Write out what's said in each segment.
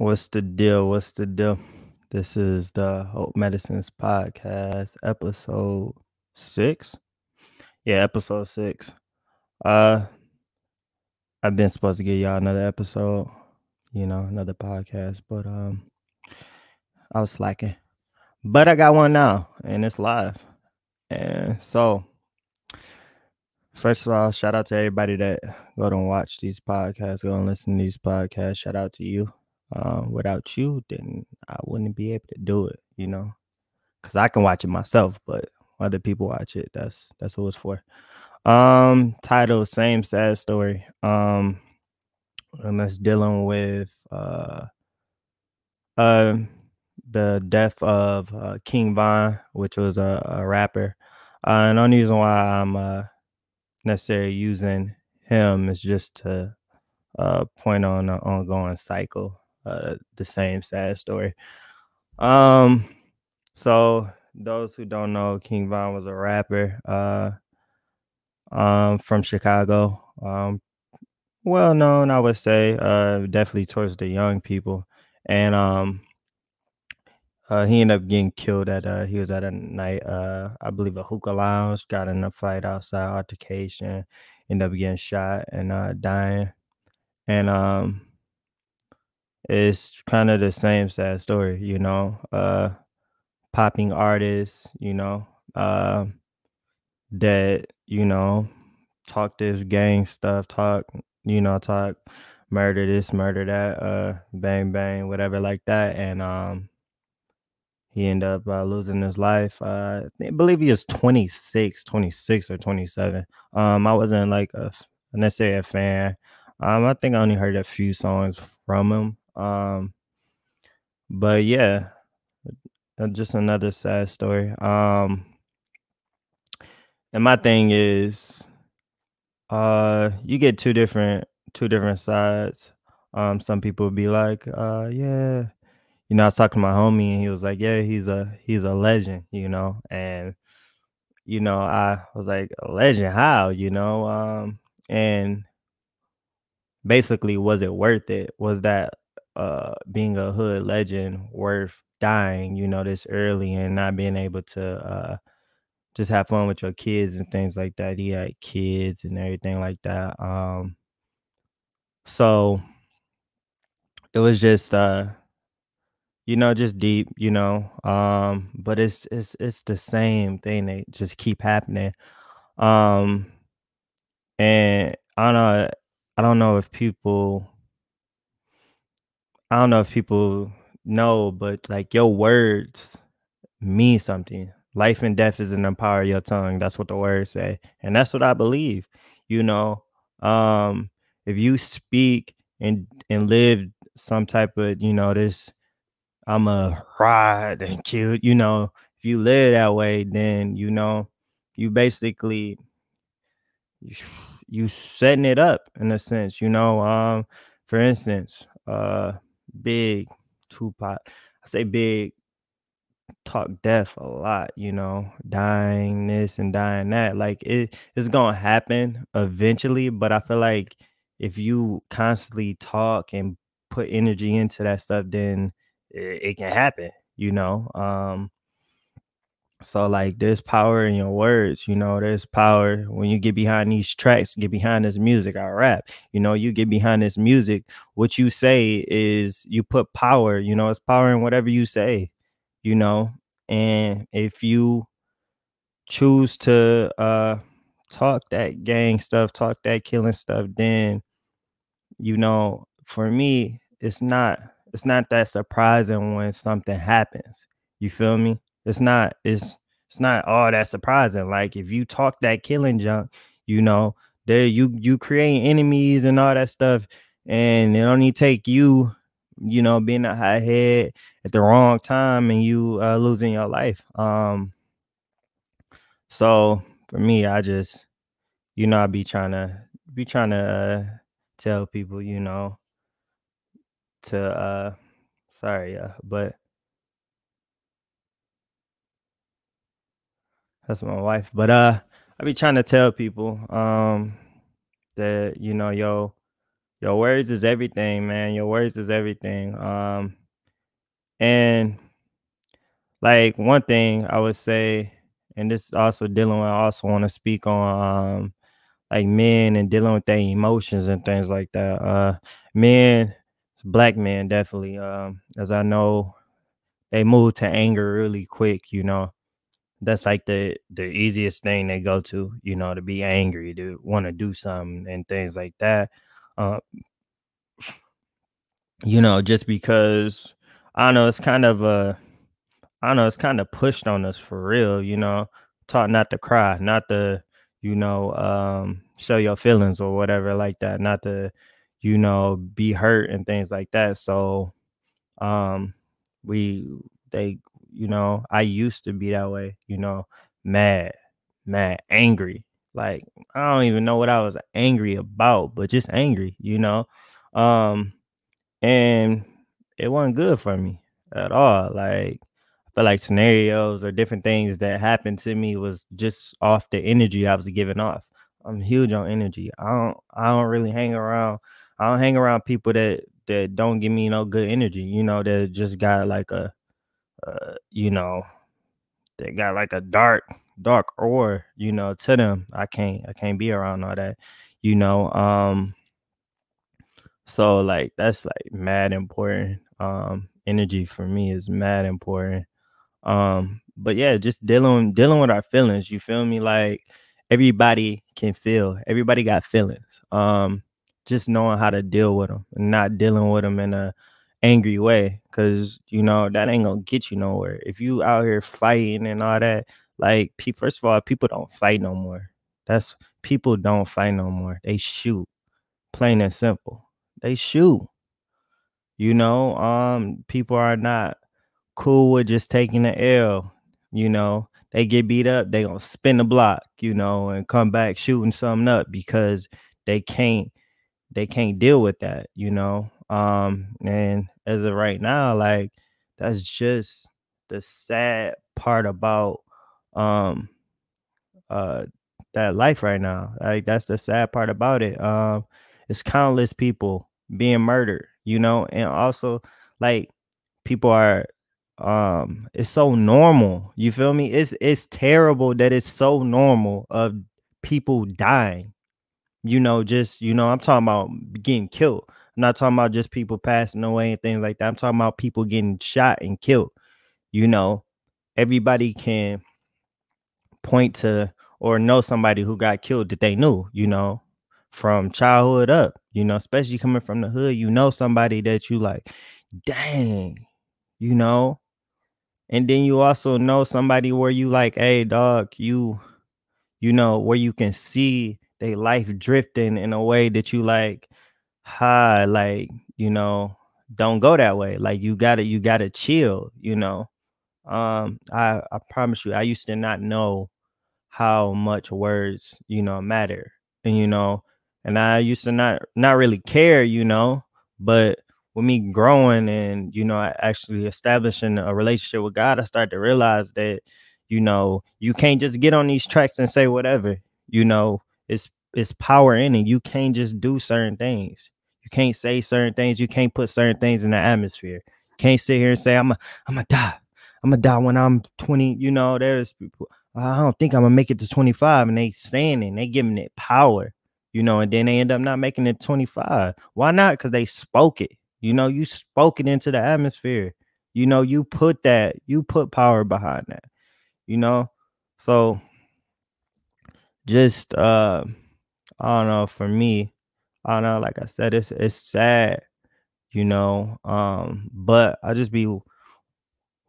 What's the deal? What's the deal? This is the Hope Medicines podcast, episode 6. Yeah, episode 6. Uh I've been supposed to give y'all another episode, another podcast, but I was slacking. But I got one now and it's live. And so first of all, shout out to everybody that go to watch these podcasts, go and listen to these podcasts. Shout out to you. Without you, then I wouldn't be able to do it, because I can watch it myself, but other people watch it. That's what it's for. Title Same Sad Story. And that's dealing with uh the death of King Von, which was a rapper. And the only reason why I'm necessarily using him is just to point on the ongoing cycle, the same sad story. Um, so those who don't know, King Von was a rapper, from Chicago. Well known, I would say, definitely towards the young people, and he ended up getting killed at he was at a night, I believe a hookah lounge, got in a fight outside, altercation, ended up getting shot and dying, and it's kind of the same sad story, popping artists, uh, that talk this gang stuff, talk murder this, murder that, bang bang, whatever like that, and he ended up losing his life. I believe he was 26 or 27. I wasn't like necessarily a fan. I think I only heard a few songs from him. But yeah, just another sad story. And my thing is, you get two different sides. Some people would be like, yeah, I was talking to my homie and he was like, yeah, he's a legend, and I was like, a legend, how, and basically, was it worth it? Was that being a hood legend worth dying, this early and not being able to just have fun with your kids and things like that? He had kids and everything like that. So it was just just deep, but it's the same thing that just keep happening. Um and I don't know if people I don't know if people know, but like your words mean something. Life and death is in the power of your tongue. That's what the words say. And that's what I believe. You know, um, if you speak and live some type of, this I'm a ride and cute, if you live that way, then you basically you you setting it up in a sense, for instance, Big Tupac. I say Big talk death a lot, dying this and dying that. Like it's gonna happen eventually, but I feel like if you constantly talk and put energy into that stuff, then it can happen, so like there's power in your words, there's power when you get behind these tracks, get behind this music. I rap, you get behind this music. What you say is you put power, it's power in whatever you say, you know. And if you choose to talk that gang stuff, talk that killing stuff, then for me, it's not that surprising when something happens. You feel me? It's not all that surprising. Like if you talk that killing junk, you know, there you create enemies and all that stuff, and it only take you, being a high head at the wrong time and you losing your life. So for me, I just, I be trying to tell people, to sorry, but that's my wife. But I be trying to tell people that, Your words is everything, man. Your words is everything. And like one thing I would say, and this also dealing with, I also want to speak on like men and dealing with their emotions and things like that. Men, black men definitely, as I know, they move to anger really quick, you know. That's like the easiest thing they go to, you know, to be angry, to want to do something and things like that. Uh, you know, just because I don't know, it's kind of I don't know, it's kind of pushed on us for real, you know, taught not to cry, not to, you know, show your feelings or whatever like that, not to, you know, be hurt and things like that. So, um, we, they, you know, I used to be that way, you know, mad, angry. Like, I don't even know what I was angry about, but just angry, you know. Um, and it wasn't good for me at all. Like I feel like scenarios or different things that happened to me was just off the energy I was giving off. I'm huge on energy. I don't really hang around. I don't hang around people that don't give me no good energy. You know, that just got like you know, they got like a dark aura, you know, to them. I can't be around all that, you know. So like that's like mad important. Energy for me is mad important. But yeah, just dealing with our feelings, you feel me? Like everybody can feel. Everybody got feelings. Just knowing how to deal with them and not dealing with them in a angry way, cuz you know, that ain't going to get you nowhere. If you out here fighting and all that, like first of all, people don't fight no more. That's People don't fight no more. They shoot. Plain and simple. They shoot. You know, people are not cool with just taking the L. You know, they get beat up, they gonna spin the block, you know, and come back shooting something up because they can't they can't deal with that, you know. And as of right now, like that's just the sad part about um uh that life right now. Like that's the sad part about it. It's countless people being murdered, you know, and also like people are it's so normal. You feel me? It's terrible that it's so normal of people dying. You know, just you know, I'm talking about getting killed. I'm not talking about just people passing away and things like that. I'm talking about people getting shot and killed. You know, everybody can point to or know somebody who got killed that they knew, you know, from childhood up, you know, especially coming from the hood, you know, somebody that you like, dang, you know, and then you also know somebody where you like, hey, dog, you know, where you can see they life drifting in a way that you like, hi, like, you know, don't go that way. Like you gotta chill, you know. I promise you, I used to not know how much words, you know, matter. And you know, and I used to not really care, you know, but with me growing and you know, actually establishing a relationship with God, I started to realize that, you know, you can't just get on these tracks and say whatever, you know, it's power in it. You can't just do certain things. You can't say certain things. You can't put certain things in the atmosphere. You can't sit here and say, I'm gonna die. I'm gonna die when I'm 20. You know, there's people, I don't think I'm gonna make it to 25, and they saying it, and they giving it power, you know, and then they end up not making it 25. Why not? Because they spoke it. You know, you spoke it into the atmosphere. You know, you put power behind that, you know. So just I don't know, for me, I don't know, like I said, it's sad, you know. But I just be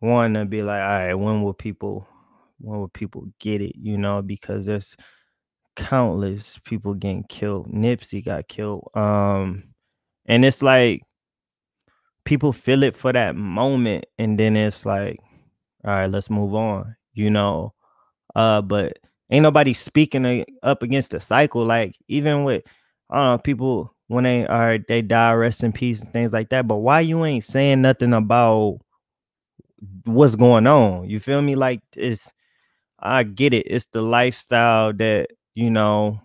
wanting to be like, all right, when will people get it, you know, because there's countless people getting killed. Nipsey got killed. And it's like people feel it for that moment, and then it's like, all right, let's move on, you know. But ain't nobody speaking up against the cycle. Like even with I don't know, people when they are they die, rest in peace and things like that. But why you ain't saying nothing about what's going on? You feel me? Like it's I get it. It's the lifestyle that, you know,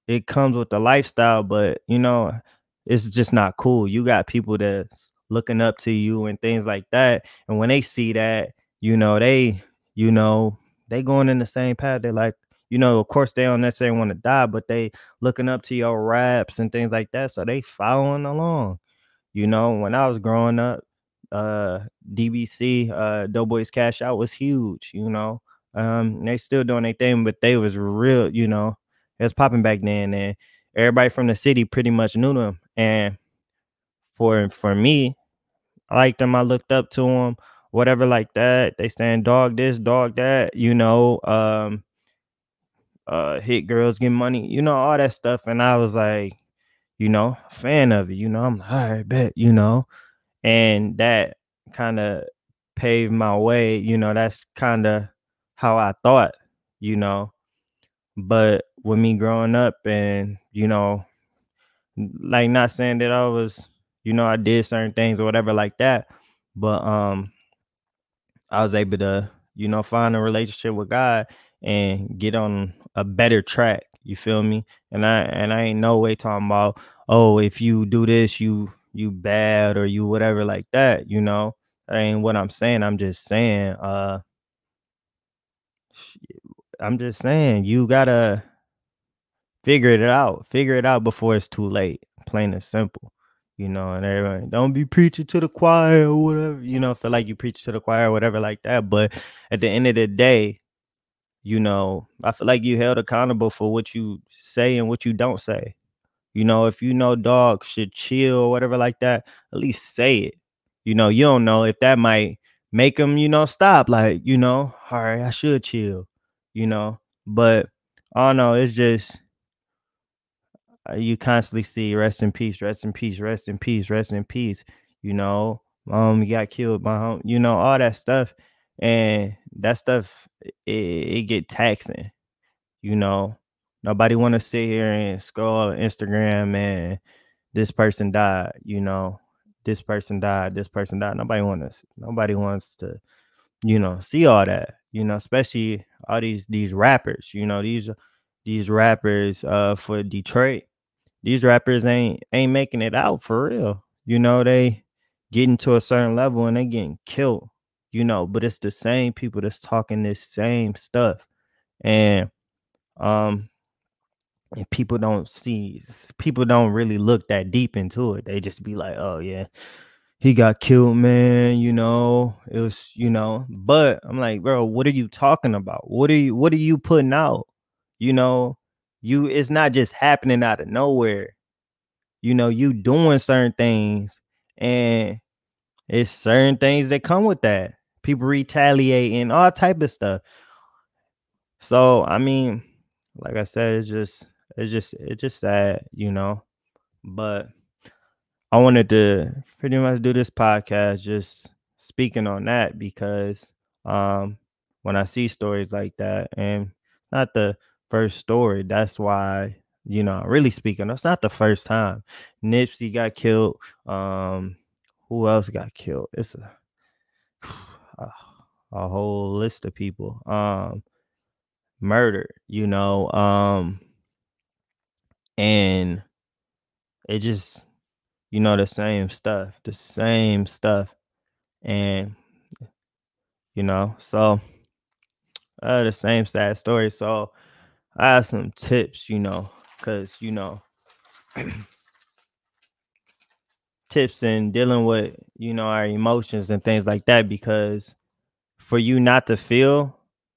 it comes with the lifestyle, but you know, it's just not cool. You got people that's looking up to you and things like that. And when they see that, you know, you know, they going in the same path. They're like, of course they don't necessarily want to die, but they looking up to your raps and things like that. So they following along. When I was growing up, uh DBC, Doughboys Cash Out was huge, they still doing their thing, but they was real, it was popping back then, and everybody from the city pretty much knew them. And for me, I liked them, I looked up to them, whatever like that. They saying dog this, dog that, hit girls, get money, all that stuff. And I was like, fan of it, I'm like, all right, bet, and that kind of paved my way. That's kind of how I thought, you know. But with me growing up, and like, not saying that I was, I did certain things or whatever like that, but I was able to, find a relationship with God and get on a better track. You feel me? And I ain't no way talking about, oh, if you do this, you bad, or you whatever like that. That ain't what I'm saying. I'm just saying you gotta figure it out before it's too late. Plain and simple. And everybody don't be preaching to the choir or whatever. Feel like you preach to the choir or whatever like that. But at the end of the day, I feel like you held accountable for what you say and what you don't say. If dogs should chill or whatever like that, at least say it. You don't know if that might make them, stop. Like, all right, I should chill, but I don't know. It's just, you constantly see rest in peace, rest in peace, rest in peace, rest in peace. You got killed by home, all that stuff. And that stuff, it get taxing. Nobody want to sit here and scroll Instagram and this person died, this person died, this person died. Nobody wants to, see all that, especially all these rappers, these rappers for Detroit. These rappers ain't making it out for real. They getting to a certain level and they getting killed, but it's the same people that's talking this same stuff. And um and people don't really look that deep into it. They just be like, oh yeah, he got killed, man. It was, but I'm like, bro, what are you talking about? What are you putting out? You know, it's not just happening out of nowhere. You doing certain things, and it's certain things that come with that. People retaliating, all type of stuff. So I mean, like I said, it's just sad, But I wanted to pretty much do this podcast just speaking on that, because when I see stories like that, and it's not the first story, that's why, really speaking, it's not the first time. Nipsey got killed. Who else got killed? It's a, a whole list of people murdered, and it just, the same stuff. And so the same sad story. So I have some tips, because tips in dealing with, our emotions and things like that, because for you not to feel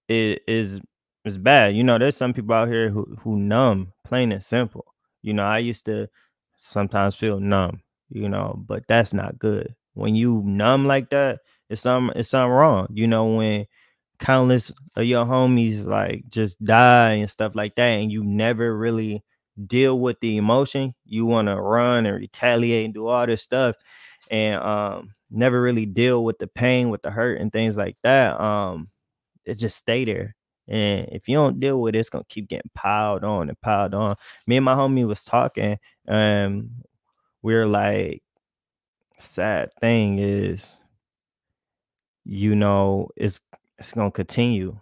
it is bad. There's some people out here who numb, plain and simple. I used to sometimes feel numb, but that's not good. When you numb like that, it's something wrong. When countless of your homies like just die and stuff like that, and you never really deal with the emotion, you want to run and retaliate and do all this stuff, and never really deal with the pain, with the hurt and things like that. It just stay there. And if you don't deal with it, it's gonna keep getting piled on and piled on. Me and my homie was talking, and we're like, sad thing is, it's gonna continue,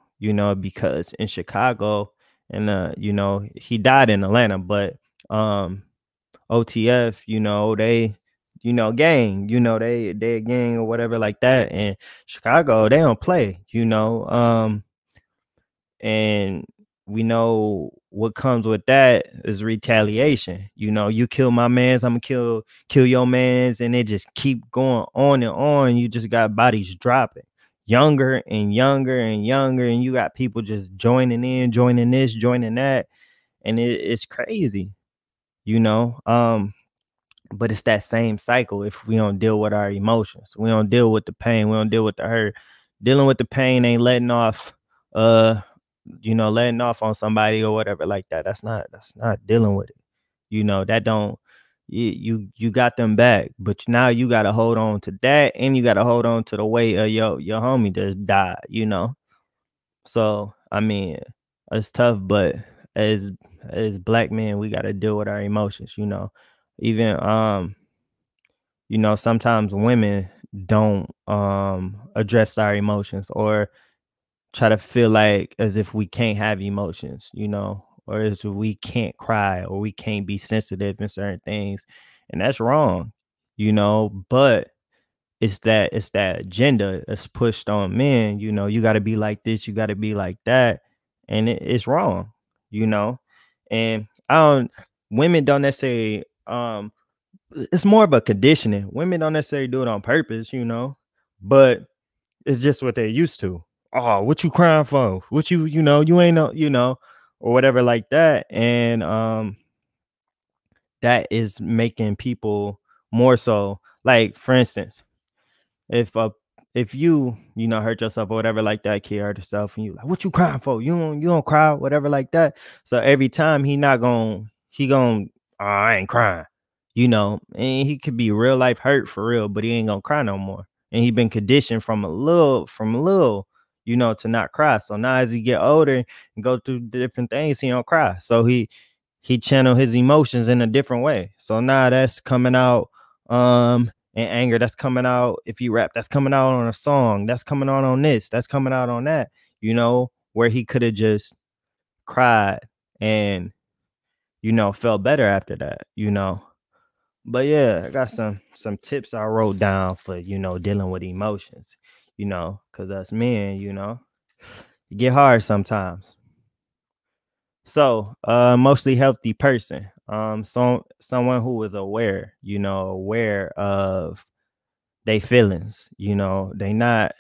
because in Chicago, and he died in Atlanta, but OTF, gang, they a gang or whatever like that. And Chicago, they don't play, and we know what comes with that is retaliation. You kill my man's, I'm gonna kill your man's, and it just keep going on and on. You just got bodies dropping younger and younger and younger, and you got people just joining in, joining this, joining that, and it's crazy, you know. But it's that same cycle if we don't deal with our emotions. We don't deal with the pain, we don't deal with the hurt. Dealing with the pain ain't uh letting off on somebody or whatever like that. That's not dealing with it. That don't you got them back, but now you gotta hold on to that, and you gotta hold on to the weight of your homie just died. So I mean, it's tough, but as as black men, we gotta deal with our emotions. Even sometimes women don't address our emotions, or try to feel like as if we can't have emotions, or as if we can't cry or we can't be sensitive in certain things. And that's wrong, but it's that agenda that's pushed on men. You got to be like this, you got to be like that, and it's wrong. And I don't women don't necessarily it's more of a conditioning. Women don't necessarily do it on purpose, but it's just what they're used to. Oh, what you crying for? What you ain't know, or whatever like that. And that is making people more so, like, for instance, if hurt yourself or whatever like that, kid hurt herself, and you like, what you crying for? You don't cry, whatever like that. So every time he gon' oh, I ain't crying, and he could be real life hurt for real, but he ain't gonna cry no more. And he been conditioned from a little, to not cry. So now as he get older and go through different things, he don't cry. So he channel his emotions in a different way. So now that's coming out and anger, that's coming out if you rap, that's coming out on a song, that's coming out on this, that's coming out on that, where he could have just cried and felt better after that. But yeah, I got some tips I wrote down for dealing with emotions, because us men, it get hard sometimes. So, mostly healthy person. Someone who is aware of they feelings. They not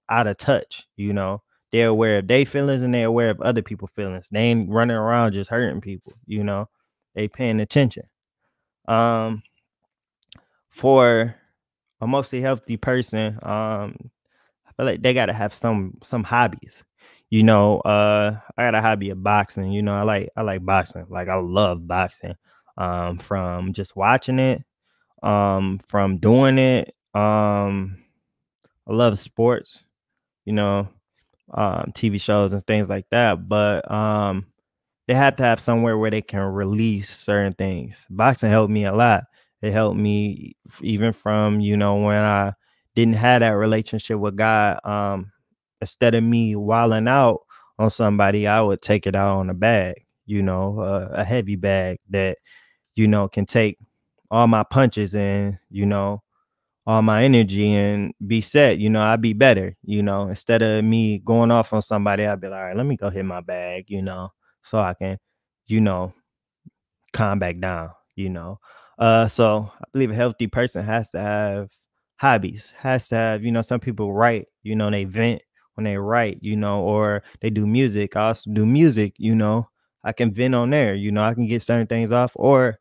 out of touch. They're aware of their feelings, and they're aware of other people's feelings. They ain't running around just hurting people. They paying attention. Um, for a mostly healthy person, I feel like they gotta have some hobbies. I got a hobby of boxing. I like boxing. Like, I love boxing. From just watching it, from doing it. I love sports, you know, TV shows and things like that. But they have to have somewhere where they can release certain things. Boxing helped me a lot. It helped me even from when I didn't have that relationship with God. Instead of me wilding out on somebody, I would take it out on a bag. A heavy bag that can take all my punches and all my energy and be set. I'd be better. Instead of me going off on somebody, I'd be like, all right, let me go hit my bag, so I can, you know, calm back down. So I believe a healthy person has to have hobbies, has to have, some people write, they vent when they write, or they do music. I also do music. I can vent on there, I can get certain things off, or,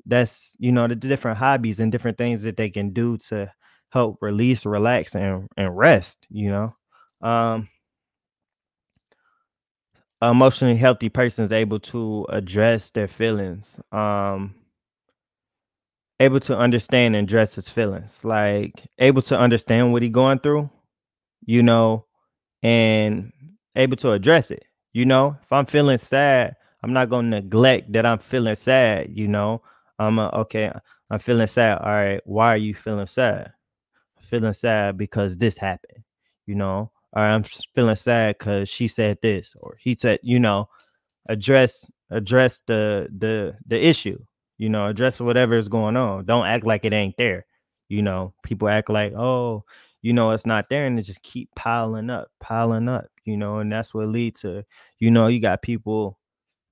that's the different hobbies and different things that they can do to help release, relax, and rest. Um, Emotionally healthy person is able to address their feelings, able to understand and address his feelings, like able to understand what he going through, you know, and able to address it. If I'm feeling sad, I'm not gonna neglect that I'm feeling sad. Okay, I'm feeling sad. All right, why are you feeling sad? Feeling sad because this happened. Or I'm feeling sad because she said this or he said, address the issue. Address whatever is going on. Don't act like it ain't there. People act like, oh, it's not there, and it just keep piling up, and that's what leads to, you got people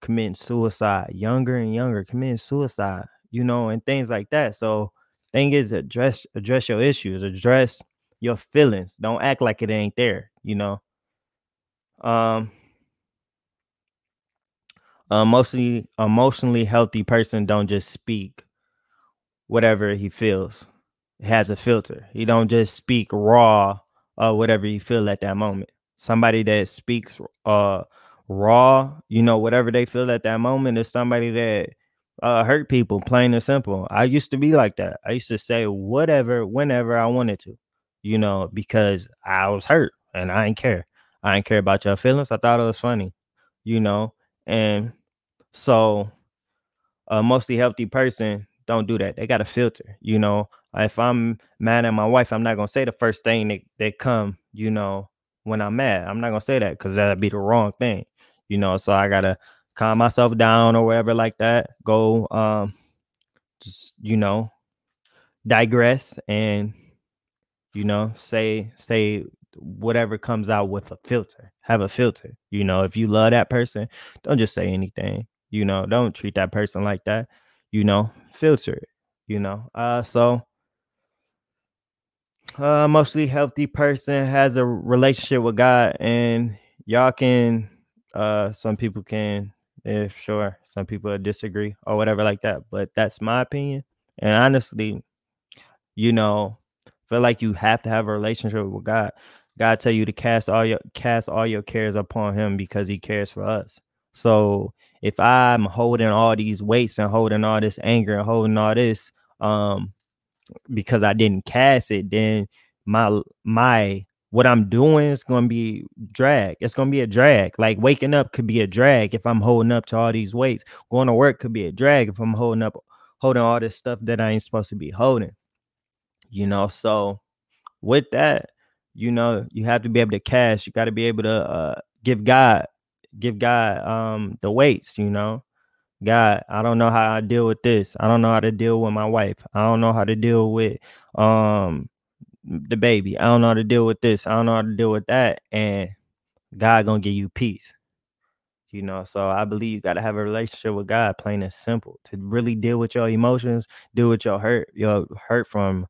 committing suicide, younger and younger, committing suicide, and things like that. So thing is, address your issues, address your feelings. Don't act like it ain't there. Um mostly emotionally healthy person don't just speak whatever he feels. Has a filter. He don't just speak raw whatever you feel at that moment. Somebody that speaks raw, whatever they feel at that moment, is somebody that hurt people, plain and simple. I used to be like that. I used to say whatever whenever I wanted to, because I was hurt and I didn't care. I didn't care about your feelings. I thought it was funny, you know. And so a mostly healthy person don't do that. They got a filter, If I'm mad at my wife, I'm not gonna say the first thing that come, when I'm mad. I'm not gonna say that because that'd be the wrong thing, So I gotta calm myself down or whatever like that. Go just digress and say whatever comes out with a filter. Have a filter. If you love that person, don't just say anything. Don't treat that person like that. Filter it. So mostly healthy person has a relationship with God, and y'all can some people can, if sure, some people disagree or whatever like that, but that's my opinion. And honestly, feel like you have to have a relationship with God. God tell you to cast all your cares upon him because he cares for us. So if I'm holding all these weights and holding all this anger and holding all this because I didn't cast it, then my what I'm doing is going to be drag. It's going to be a drag. Like waking up could be a drag if I'm holding up to all these weights. Going to work could be a drag if I'm holding all this stuff that I ain't supposed to be holding. So with that, you have to be able to cast. You got to be able to give God the weights. God, I don't know how I deal with this. I don't know how to deal with my wife. I don't know how to deal with um the baby. I don't know how to deal with this. I don't know how to deal with that. And God gonna give you peace. So I believe you got to have a relationship with God, plain and simple, to really deal with your emotions, deal with your hurt from,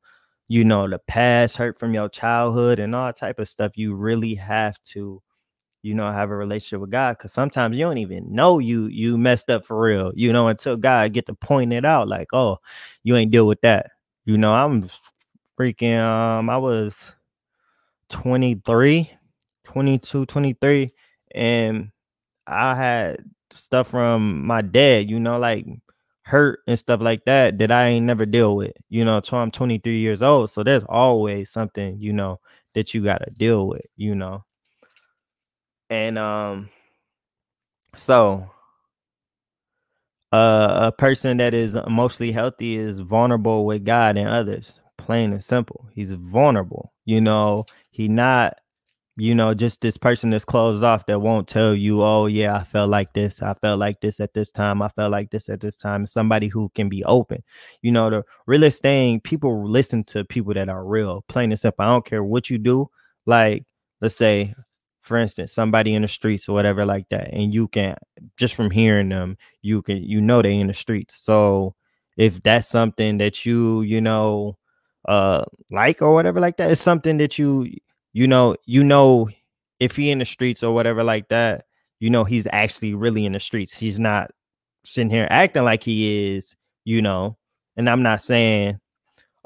the past, hurt from your childhood, and all type of stuff. You really have to, have a relationship with God, because sometimes you don't even know you messed up for real, until God get to point it out, like, oh, you ain't deal with that. I'm freaking, I was 23, 22, 23, and I had stuff from my dad, like hurt and stuff like that I ain't never deal with, till I'm 23 years old. So there's always something, that you gotta deal with. And so a person that is emotionally healthy is vulnerable with God and others. Plain and simple. He's vulnerable. He not just this person that's closed off that won't tell you, oh yeah, I felt like this. I felt like this at this time. I felt like this at this time. Somebody who can be open. The realest thing, people listen to people that are real, plain and simple. I don't care what you do. Like, let's say, for instance, somebody in the streets or whatever like that, and you can, just from hearing them, they in the streets. So if that's something that like or whatever like that, it's something that if he in the streets or whatever like that, he's actually really in the streets. He's not sitting here acting like he is, and I'm not saying,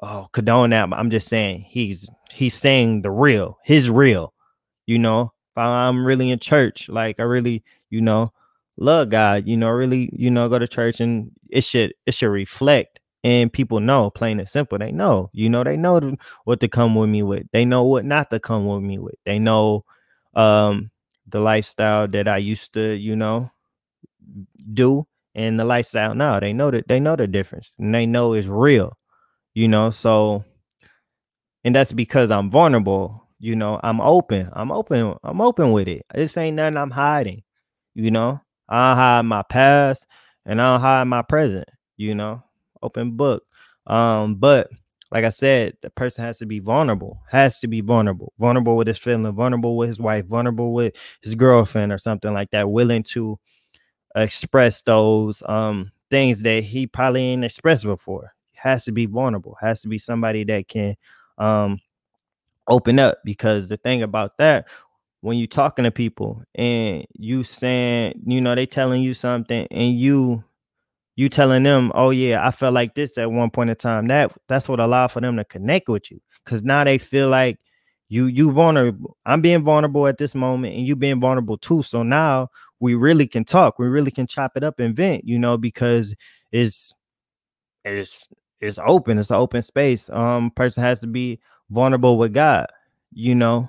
oh, condone that, but I'm just saying he's saying the real, his real, if I'm really in church, like I really, love God, really, go to church, and it should reflect. And people know, plain and simple. They know, they know what to come with me with. They know what not to come with me with. They know the lifestyle that I used to, do, and the lifestyle now. They know the difference, and they know it's real, so, and that's because I'm vulnerable. I'm open. I'm open with it. This ain't nothing I'm hiding. I don't hide my past, and I don't hide my present. you know, open book. But like I said, the person has to be vulnerable with his feeling, vulnerable with his wife, vulnerable with his girlfriend or something like that, willing to express those things that he probably ain't expressed before. Has to be vulnerable, has to be somebody that can um open up, because the thing about that, when you talking to people and you saying, they telling you something, and you telling them, oh yeah, I felt like this at one point in time, that's what allowed for them to connect with you, because now they feel like you vulnerable, I'm being vulnerable at this moment, and you being vulnerable too, so now we really can talk, we really can chop it up and vent, because it's it's it's open, it's an open space. Person has to be vulnerable with God, you know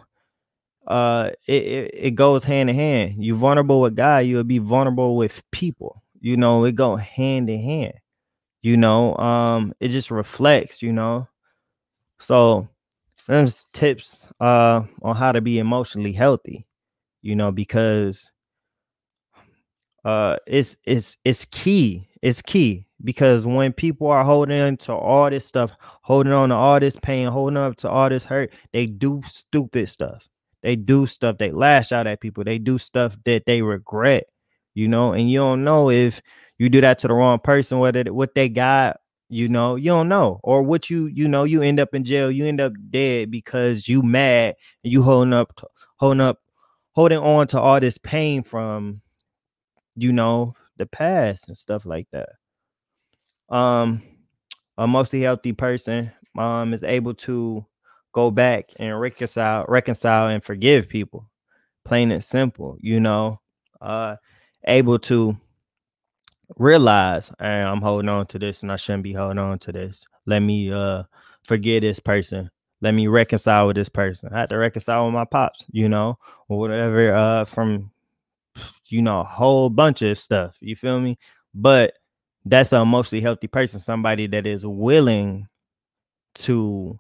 it goes hand in hand. You vulnerable with God, you'll be vulnerable with people. It go hand in hand. It just reflects. So there's tips on how to be emotionally healthy. Because it's key. It's key, because when people are holding on to all this stuff, holding on to all this pain, holding up to all this hurt, they do stupid stuff. They do stuff. They lash out at people. They do stuff that they regret. And you don't know if you do that to the wrong person, what they got. You don't know, or what you end up in jail. You end up dead because you mad and you holding up, holding on to all this pain from the past and stuff like that. um a mostly healthy person is able to go back and reconcile and forgive people, plain and simple. Able to realize, hey, I'm holding on to this and I shouldn't be holding on to this. Let me forgive this person. Let me reconcile with this person. I had to reconcile with my pops, or whatever, from a whole bunch of stuff. You feel me? But that's a mostly healthy person, somebody that is willing to,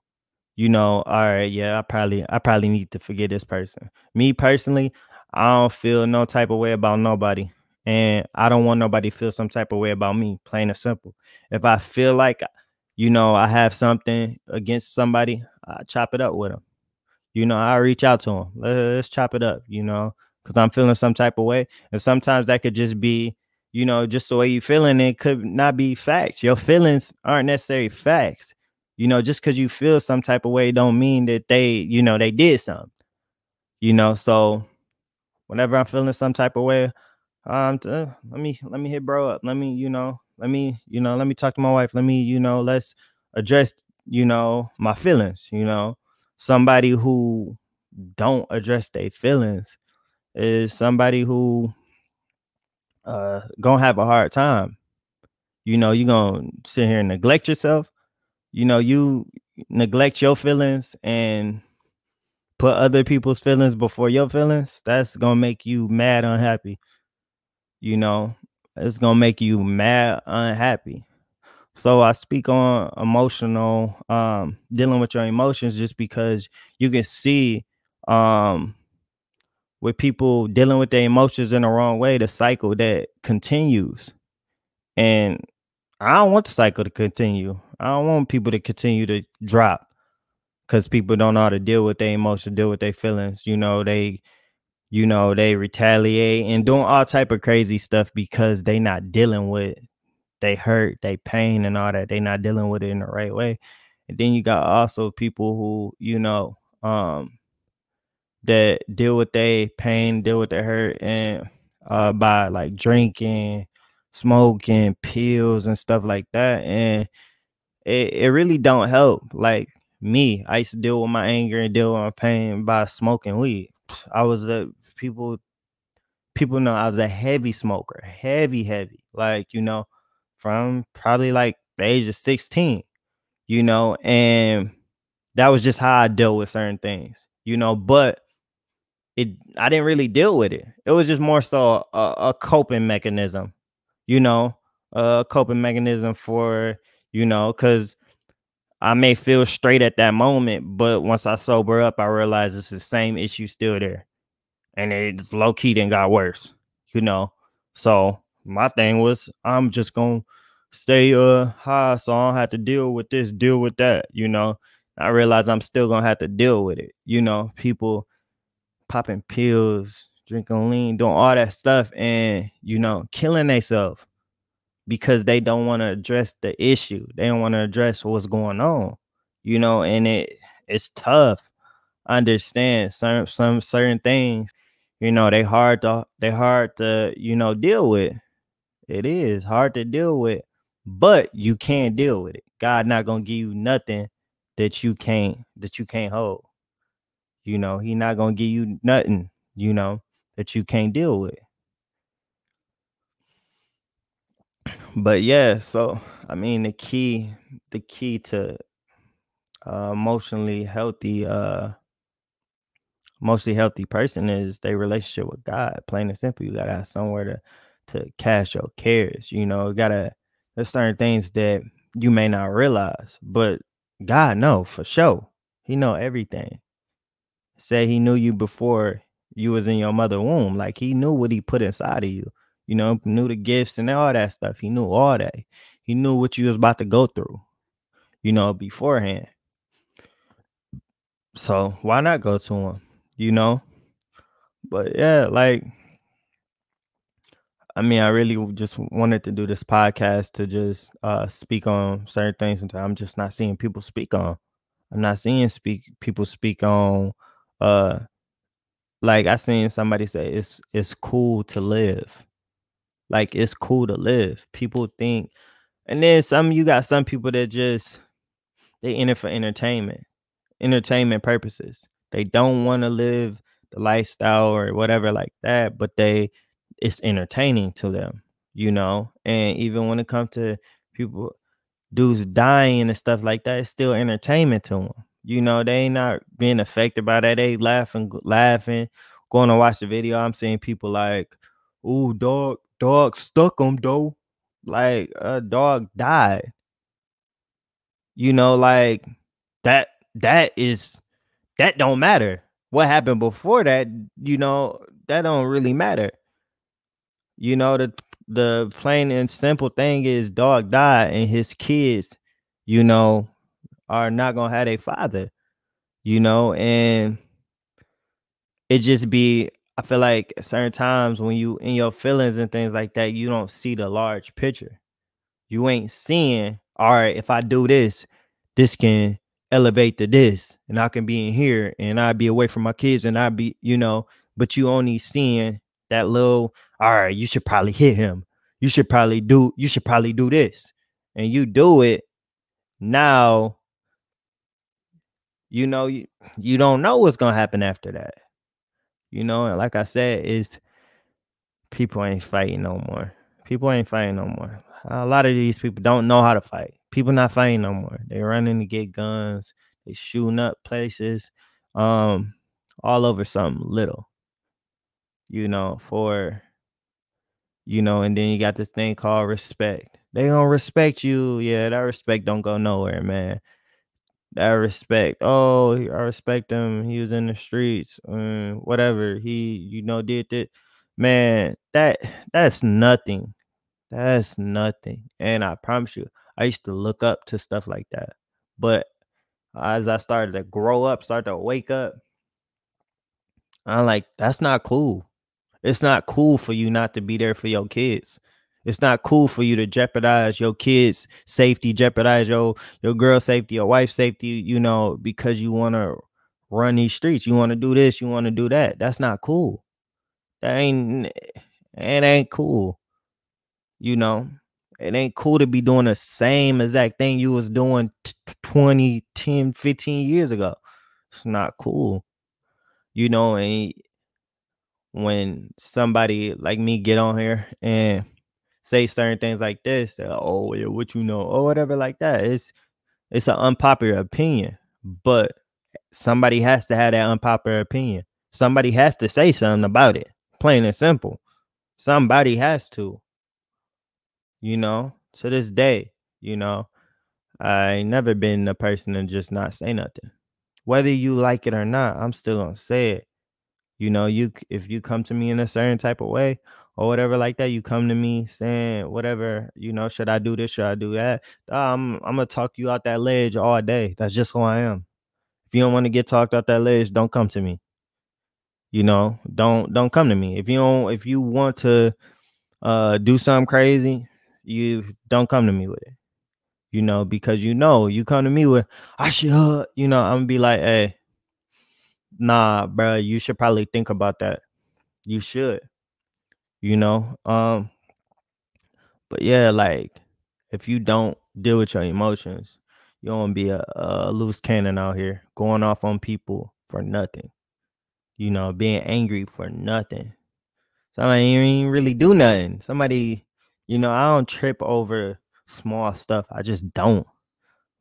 all right, yeah, I probably need to forget this person. Me personally, I don't feel no type of way about nobody. And I don't want nobody to feel some type of way about me, plain and simple. If I feel like, I have something against somebody, I chop it up with them. I reach out to them. Let's chop it up, because I'm feeling some type of way. And sometimes that could just be, just the way you feeling. It could not be facts. Your feelings aren't necessarily facts. Just because you feel some type of way don't mean that they did something. So whenever I'm feeling some type of way, let me hit bro up. Let me talk to my wife. Let's address, my feelings. Somebody who don't address their feelings is somebody who gonna have a hard time. You gonna sit here and neglect yourself. You neglect your feelings and put other people's feelings before your feelings. That's gonna make you mad unhappy. you know it's gonna make you mad unhappy. So I speak on emotional, dealing with your emotions, just because you can see, um with people dealing with their emotions in the wrong way, the cycle that continues. And I don't want the cycle to continue. I don't want people to continue to drop because people don't know how to deal with their emotions, deal with their feelings. They retaliate and doing all type of crazy stuff because they not dealing with they hurt, they pain and all that. They not dealing with it in the right way. And then you got also people who, that deal with their pain, deal with their hurt, and by like drinking, smoking, pills and stuff like that. And it really don't help. Like me, I used to deal with my anger and deal with my pain by smoking weed. I was a people know I was a heavy smoker, heavy, like, from probably like the age of 16, and that was just how I dealt with certain things, but I didn't really deal with it. It was just more so a coping mechanism, you know, a coping mechanism for, because I may feel straight at that moment, but once I sober up, I realize it's the same issue still there. And it's low key then got worse, you know. So my thing was, I'm just gonna stay high so I don't have to deal with this, deal with that, you know. I realize I'm still gonna have to deal with it. You know, people popping pills, drinking lean, doing all that stuff, and you know, killing themselves because they don't want to address the issue. They don't want to address what's going on. You know, and it's tough. I understand some certain things, you know, they hard to, you know, deal with. It is hard to deal with, but you can deal with it. God not gonna give you nothing that you can't hold. You know, he not gonna give you nothing, you know, that you can't deal with. But yeah, so I mean the key to emotionally healthy mostly healthy person is their relationship with God. Plain and simple. You gotta have somewhere to cast your cares. You know, there's certain things that you may not realize, but God know for sure. He know everything. Say he knew you before you was in your mother womb. Like he knew what he put inside of you. You know, knew the gifts and all that stuff. He knew all that. He knew what you was about to go through, you know, beforehand. So why not go to him? You know? But yeah, like I mean, I really just wanted to do this podcast to just speak on certain things that I'm just not seeing people speak on. I'm not seeing speak people speak on uh like I seen somebody say it's cool to live. Like it's cool to live. People think, and then you got some people that just they in it for entertainment purposes. They don't want to live the lifestyle or whatever like that, but it's entertaining to them, you know. And even when it comes to people dudes dying and stuff like that, it's still entertainment to them. You know, they ain't not being affected by that. They laughing, going to watch the video. I'm seeing people like, "Ooh, dog stuck him though." Like a dog died. You know, like that. That is that don't matter. What happened before that, you know, that don't really matter. You know, the plain and simple thing is dog died and his kids, you know, are not gonna have a father, you know, and it just be I feel like at certain times when you in your feelings and things like that, you don't see the large picture. You ain't seeing, all right, if I do this, this can elevate to this, and I can be in here and I'd be away from my kids and I'd be, you know, but you only seeing that little, all right, you should probably hit him. You should probably do this. And you do it now, you know, you don't know what's gonna happen after that. You know, and like I said, is people ain't fighting no more. People ain't fighting no more. A lot of these people don't know how to fight. People not fighting no more. They running to get guns. They shooting up places, um, all over something little. You know, and then you got this thing called respect. They gonna respect you. Yeah, that respect don't go nowhere, man. That respect. Oh, I respect him. He was in the streets. Whatever. He, did that. Man, that's nothing. That's nothing. And I promise you, I used to look up to stuff like that. But as I started to grow up, start to wake up, I'm like, that's not cool. It's not cool for you not to be there for your kids. It's not cool for you to jeopardize your kids' safety, jeopardize your girl's safety, your wife's safety, because you want to run these streets. You want to do this, you want to do that. That's not cool. It ain't cool. You know, it ain't cool to be doing the same exact thing you was doing 20, 10, 15 years ago. It's not cool. And when somebody like me get on here and say certain things like this, oh yeah, what or whatever like that. It's an unpopular opinion, but somebody has to have that unpopular opinion. Somebody has to say something about it. Plain and simple. Somebody has to this day, I ain't never been the person to just not say nothing. Whether you like it or not, I'm still gonna say it. If you come to me in a certain type of way, or whatever like that, you come to me saying whatever, should I do this? Should I do that? I'm gonna talk you out that ledge all day. That's just who I am. If you don't want to get talked out that ledge, don't come to me. Don't come to me. If you want to do something crazy, you don't come to me with it. Because you come to me with I should, I'm gonna be like, hey, nah, bro, you should probably think about that. You should, you know. But yeah, like if you don't deal with your emotions, you don't be a loose cannon out here going off on people for nothing. Being angry for nothing. Somebody ain't really do nothing. Somebody, I don't trip over small stuff. I just don't.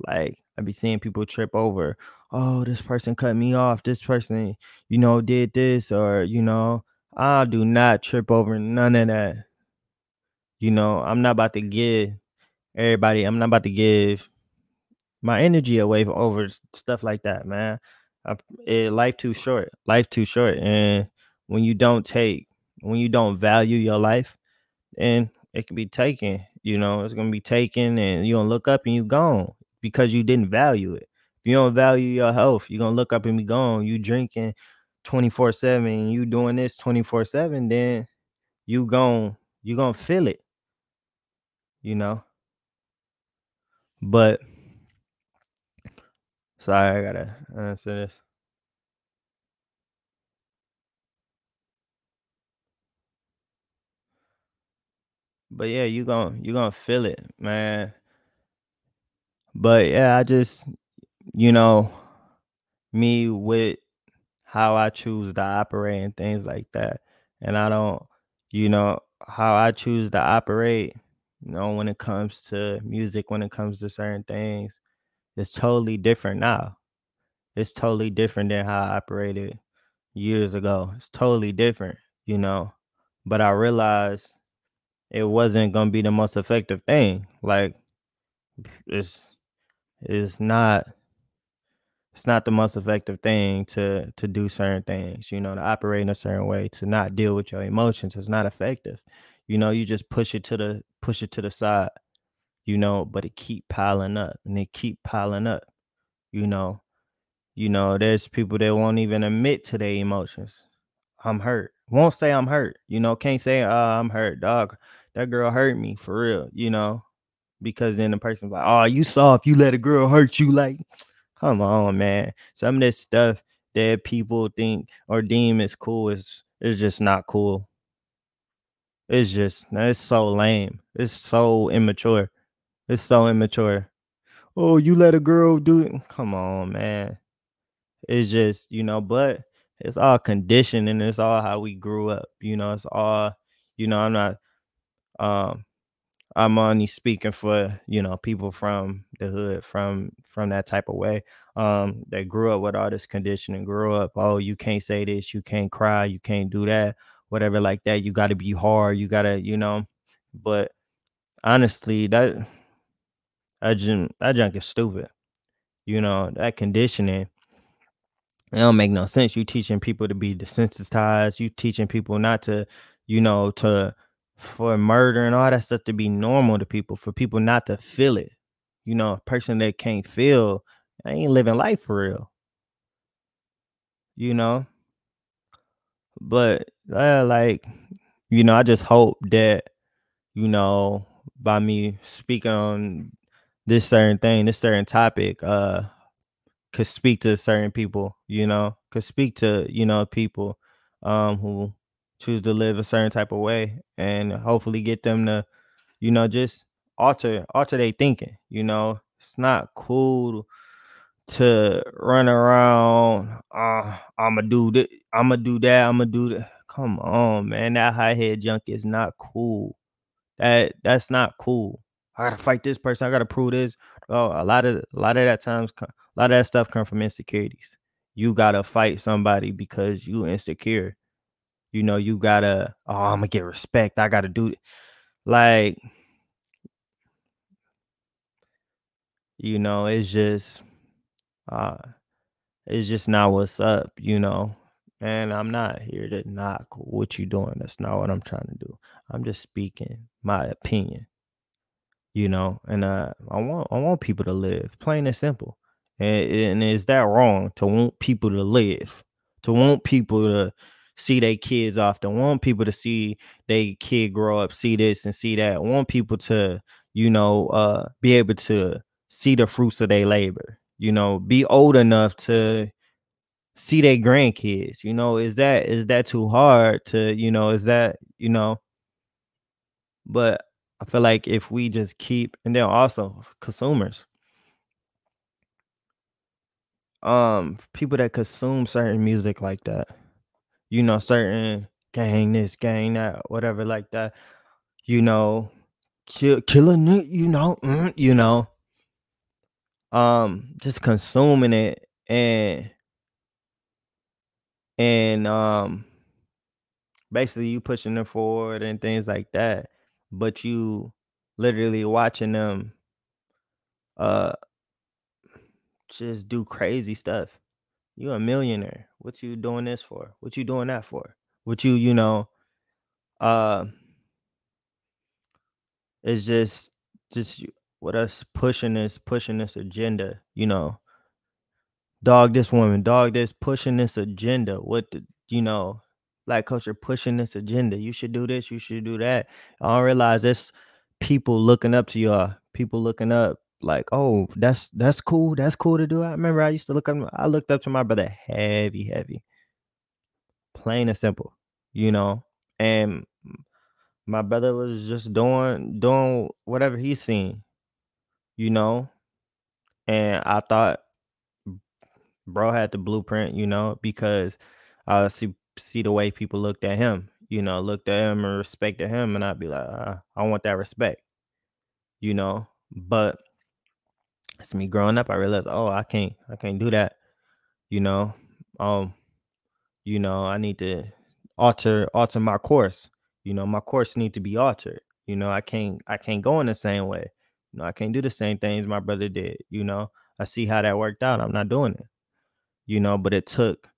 Like I be seeing people trip over, oh, this person cut me off. This person, did this, or I do not trip over none of that. I'm not about to give everybody. I'm not about to give my energy away over stuff like that, man. Life too short. Life too short, and when you don't take, when you don't value your life, and it can be taken. It's gonna be taken, and you gonna look up and you gone because you didn't value it. If you don't value your health, you're gonna look up and be gone. You drinking 24/7, you doing this 24/7, then you gonna feel it, you know. But sorry, I gotta answer this. But yeah, you gonna feel it, man. But yeah, I just you know me with how I choose to operate and things like that. And I don't, how I choose to operate, when it comes to music, when it comes to certain things, it's totally different now. It's totally different than how I operated years ago. It's totally different, you know. But I realized it wasn't gonna be the most effective thing. Like it's it's not it's not the most effective thing to do certain things, to operate in a certain way, to not deal with your emotions. It's not effective. You just push it to the side, but it keep piling up and it keep piling up, you know. There's people that won't even admit to their emotions. I'm hurt. Won't say I'm hurt, can't say I'm hurt, dog. That girl hurt me for real, because then the person's like, oh, you soft, you let a girl hurt you. Like, come on, man. Some of this stuff that people think or deem is cool is just not cool. It's so lame. It's so immature. It's so immature. Oh, you let a girl do it. Come on, man. It's just, but it's all conditioning. It's all how we grew up. It's all, I'm not um I'm only speaking for, people from the hood, from that type of way. They grew up with all this conditioning, grew up, oh, you can't say this, you can't cry, you can't do that, whatever like that. You gotta be hard, you gotta, but honestly, that junk is stupid. That conditioning, it don't make no sense. You teaching people to be desensitized. You teaching people not to, to for murder and all that stuff to be normal to people, for people not to feel it. A person that can't feel ain't living life for real, you know. But like, I just hope that, you know, by me speaking on this certain thing, this certain topic, could speak to certain people, could speak to, people who choose to live a certain type of way, and hopefully get them to, just alter their thinking. It's not cool to run around, I'ma do this, I'ma do that, I'ma do that. Come on, man. That high head junk is not cool. That's not cool. I gotta fight this person. I gotta prove this. Oh, a lot of that times, a lot of that stuff come from insecurities. You gotta fight somebody because you insecure. You gotta. Oh, I'm gonna get respect. I gotta do it. Like, it's just, uh, it's just not what's up. And I'm not here to knock what you doing. That's not what I'm trying to do. I'm just speaking my opinion, and I want people to live, plain and simple. And is that wrong to want people to live, to want people to see their kids often, want people to see their kid grow up, see this and see that, want people to, be able to see the fruits of their labor, be old enough to see their grandkids. Is that too hard to, is that, but I feel like if we just keep, and then also consumers, people that consume certain music like that, certain gang this, gang that, whatever like that, you know, killing it, just consuming it and basically you pushing them forward and things like that, but you literally watching them uh just do crazy stuff. You a millionaire. What you doing this for? What you doing that for? What uh it's just with us pushing this agenda, dog this woman, dog this, pushing this agenda. What the black culture pushing this agenda. You should do this, you should do that. I don't realize it's people looking up to y'all, people looking up like, oh, that's cool. That's cool to do. I remember I looked up to my brother heavy, heavy, plain and simple, you know. And my brother was just doing whatever he seen, you know. And I thought bro had the blueprint, because I see the way people looked at him, looked at him and respected him, and I'd be like, I want that respect, you know. But it's me growing up. I realized, oh, I can't do that, you know. Um, I need to alter my course. My course need to be altered. I can't go in the same way. I can't do the same things my brother did. I see how that worked out. I'm not doing it. But it took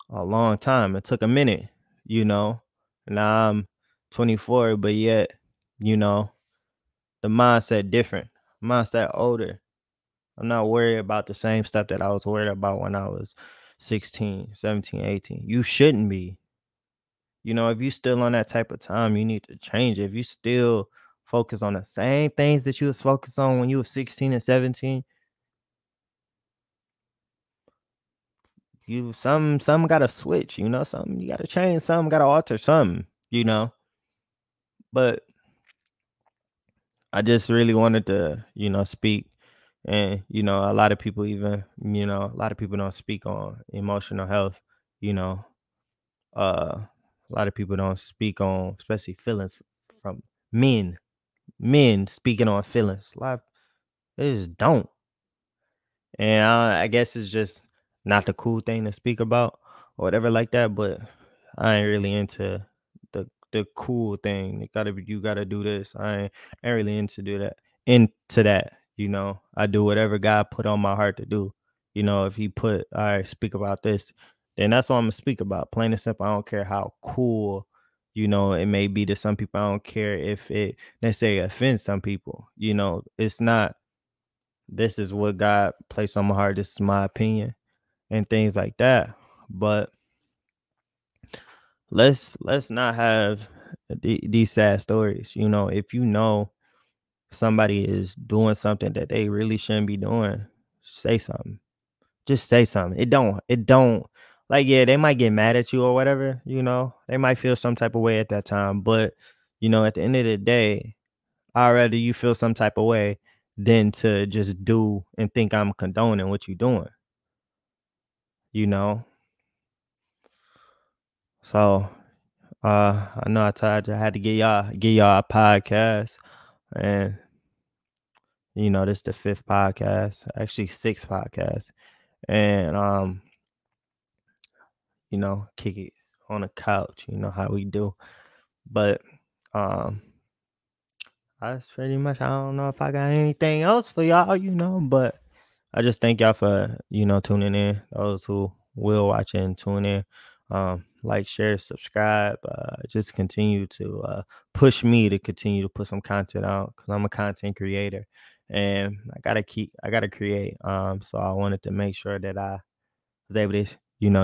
a long time. It took a minute. You know. Now I'm 24, but yet, you know, the mindset different. Mindset older. I'm not worried about the same stuff that I was worried about when I was 16, 17, 18. You shouldn't be. If you still on that type of time, you need to change it. If you still focus on the same things that you was focused on when you were 16 and 17, some gotta switch, something you gotta change, some gotta alter something, But I just really wanted to, speak. And, a lot of people don't speak on emotional health, you know. A lot of people don't speak on especially feelings from men. Men speaking on feelings. A lot they just don't. And I guess it's just not the cool thing to speak about or whatever like that. But I ain't really into the cool thing. You gotta do this. I ain't really into that. I do whatever God put on my heart to do. If he put, all right, speak about this, then that's what I'm gonna speak about. Plain and simple. I don't care how cool, it may be to some people. I don't care if it necessarily offends some people. It's not, this is what God placed on my heart. This is my opinion and things like that. But let's not have these sad stories. If somebody is doing something that they really shouldn't be doing, say something. Just say something. It don't like, yeah, they might get mad at you or whatever, they might feel some type of way at that time. But at the end of the day, I'd rather you feel some type of way than to just do and think I'm condoning what you're doing, you know? So I know I told you I had to get y'all a podcast. And this the fifth podcast, actually sixth podcast. And kick it on the couch, how we do. But um that's pretty much, I don't know if I got anything else for y'all, but I just thank y'all for, tuning in. Those who will watch and tune in. Like, share, subscribe. Just continue to push me to continue to put some content out because I'm a content creator and I gotta create. So I wanted to make sure that I was able to,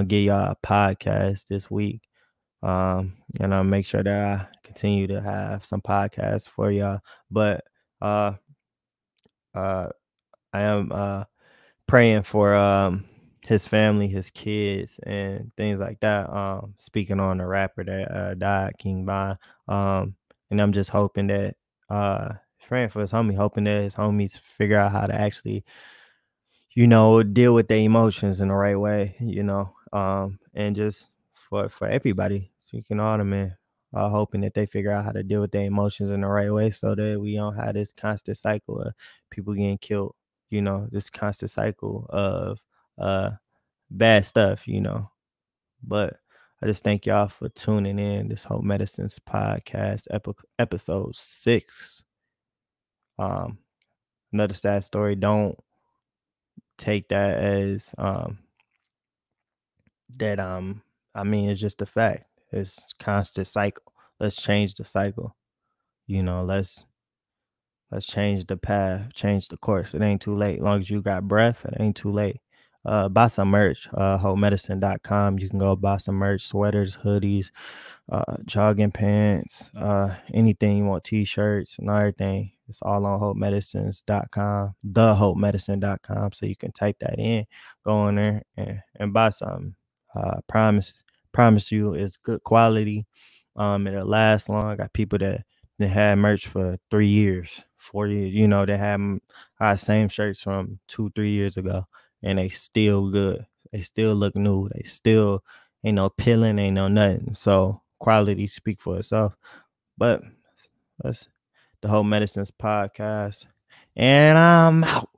get y'all a podcast this week. And I'll make sure that I continue to have some podcasts for y'all. But uh, uh, I am praying for his family, his kids, and things like that. Speaking on the rapper that died, King Von. And I'm just hoping that praying for his homie, hoping that his homies figure out how to actually, deal with their emotions in the right way, and just for everybody, speaking all the men, hoping that they figure out how to deal with their emotions in the right way so that we don't have this constant cycle of people getting killed, this constant cycle of uh bad stuff, But I just thank y'all for tuning in. This Hope Medicines podcast, episode 6. Um, Another sad story. Don't take that as that I mean, it's just a fact. It's constant cycle. Let's change the cycle. Let's change the path, change the course. It ain't too late. As long as you got breath, it ain't too late. Buy some merch, wholemedicine.com. You can go buy some merch, sweaters, hoodies, jogging pants, anything you want, t-shirts and everything. It's all on hopemedicines.com, thehopemedicine.com. So you can type that in, go in there and buy something. Promise you it's good quality. It'll last long. I got people that had merch for 3 years, 4 years. They had our same shirts from 2-3 years ago, and they still good. They still look new. They still ain't no peeling, ain't no nothing. So quality speak for itself. But that's the Hope Medicines podcast, and I'm out.